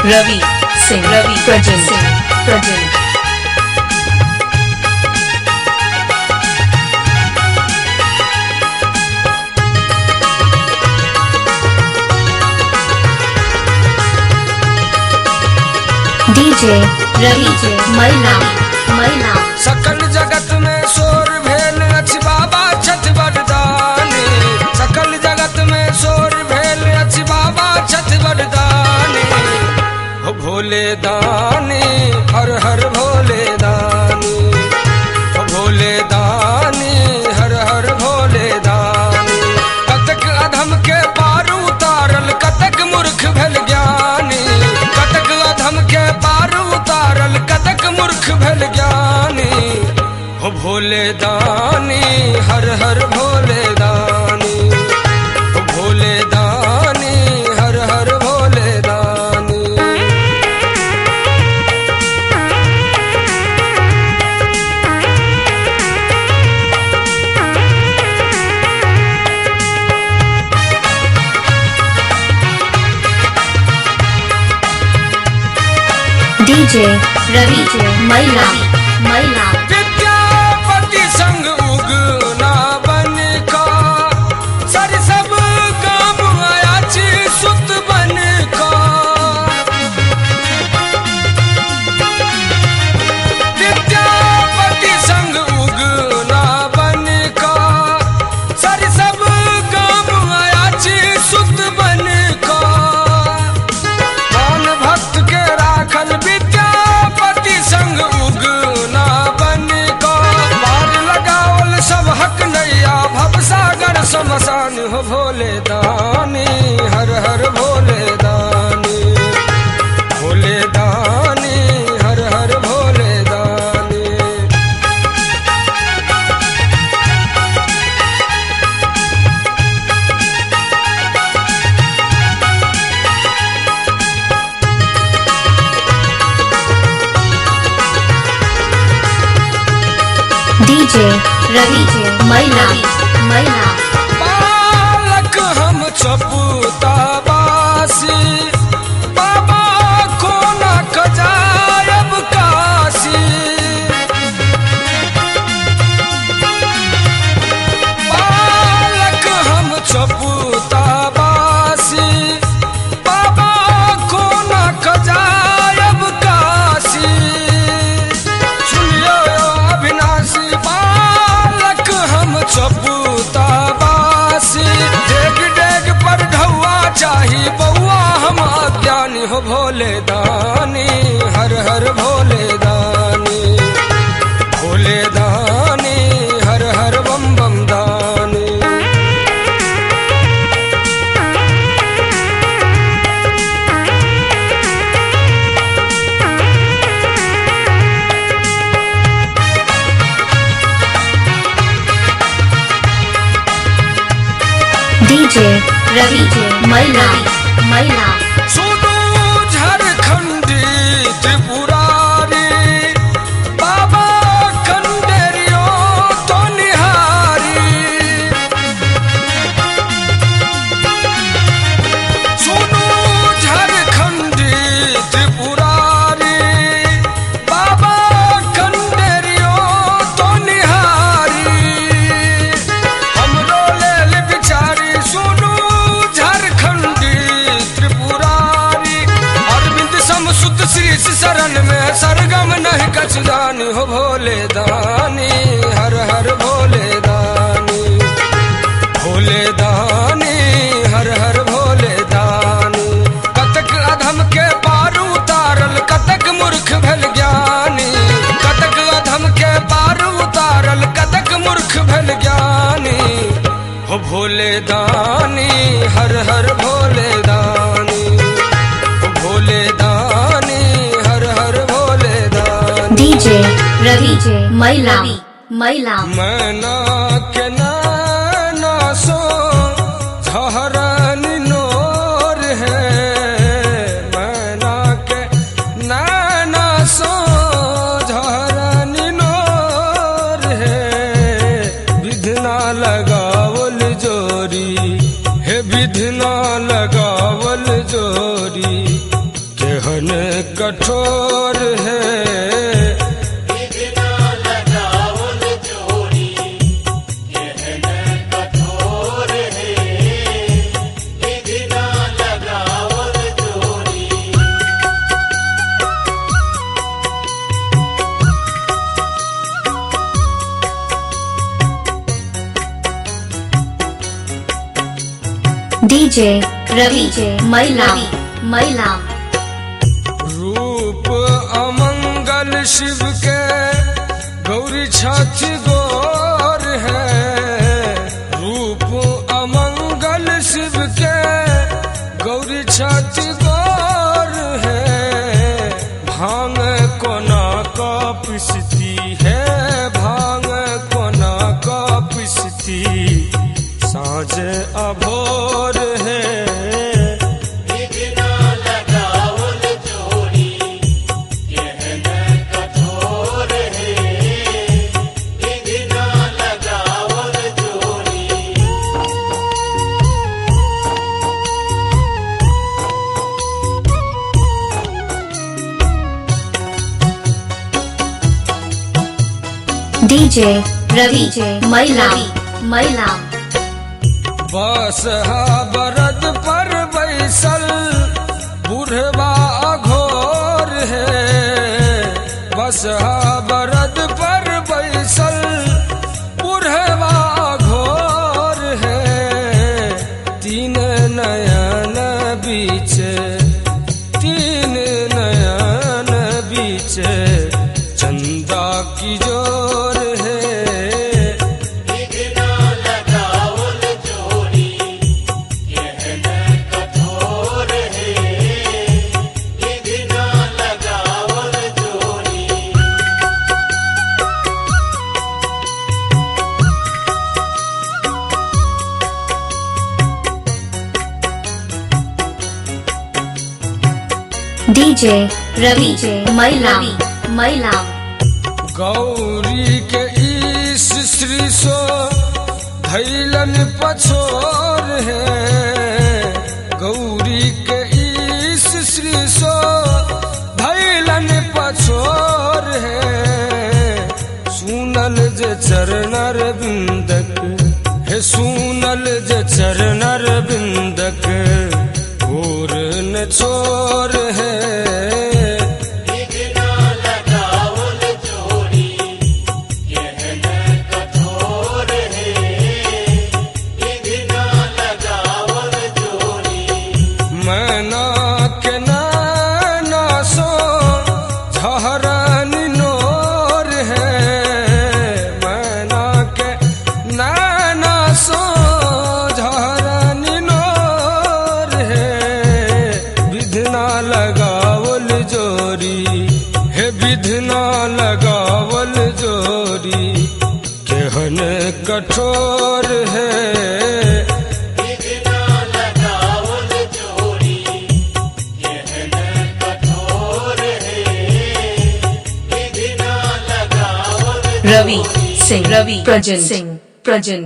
Ravi Singh present DJ रवि मैना सकल जगत में शोर भेल अछि बाबा छठ वरदानी। सकल जगत में शोर भेल अछि बाबा छठ वरदानी। हो भोले दानी हर हर भोले दानी। हो भोले दानी हर हर भोले दानी। कतक अधम के पार उतारल कतक मूर्ख भेल ज्ञानी। कतक अधम के पार उतारल कतक मूर्ख भेल ज्ञानी। हो भोले दानी हर हर भोले दानी। हो भोले दानी हर हर भोले दानी। डीजे रवि मैना विद्यापति संग उगना बन का सर सब काम आया छी सुत बन का। विद्यापति संग उगना बन का सर सब काम आया छी सुत बन का। कौन भक्त के राखल विद्यापति संग उगना बन का। पार लगावल सब हक नैया भवसागर शमशान। हो भोले दानी हर हर भोले दानी। भोले दानी हर हर भोले दानी। डीजे रवि मैना बालक हम चपुता बासी बाबा को न खजायब काशी। बालक हम चपुता बासी बाबा को न खजायब काशी। सुनियो अविनाशी बालक हम चपुता बासी। डेग डेग पर ढौआ चाही बउआ हम अज्ञानी। हो भोले दानी हर हर भोले दानी। भोले दानी हर हर बम बम दानी। डीजे रवि मैना सुनो झारखंडी त्रिपुरारी बाबा कंडेरियो तो निहारी। सुनो झारखंडी त्रिपुरारी बाबा कंडेरियो तो निहारी। हमरो लेल बिचारी सुनो झारखंडी त्रिपुरारी। अरविंद समसुत शीर्ष शरण में सरगम नहीं कछ जानी। हो भोले दानी हर हर भोले दानी। भोले दानी हर हर भोले दानी। कतक अधम के पार उतारल कतक मूर्ख भेल ज्ञानी। कतक अधम के पार उतारल कतक मूर्ख भेल ज्ञानी। हो भोले दानी हर हर भोले दानी। हो भोले दानी हर हर भोले दानी। डीजे रवि मैना मैना के नाना सो झहरन नोर है। मैना के नाना सो झहरन नोर है। विधना लगावल जोरी हे विधना लगावल जोरी। केहन कठोर है। डीजे रवि महिलाम महिलाम। रूप अमंगल शिव के गौरी छाती गोर है। रूप अमंगल शिव के गौरी छाती गोर है। भांग कोना का पिसती है, भांग कोना का पिसती साँझ अभोर है। डीजे रवि महिलाम महिलाम। बसहा बरद पर बैसल बुढ़वा घोर है। बसहा बरद पर बैसल बुढ़वा घोर है। तीन नयन बीच, तीन नयन बीच चंदा की जोर है। डीजे रवि महिलाम महिलाम। गौरी के ईश श्री सो धैलन पछोर है। गौरी के ईश श्री सो धैलन पछोर है। सुनल जे चरणर बिंदक है, सुनल जे चरणर बिंदक घोर न छोर है। मैना के नैना सो झहरन नोर है। मैना के नैना सो झहरन नोर है। विधना लगावल जोरी है, विधना लगावल जोरी केहन कठोर है। रवि सिंह, रवि प्रजन सिंह प्रजन।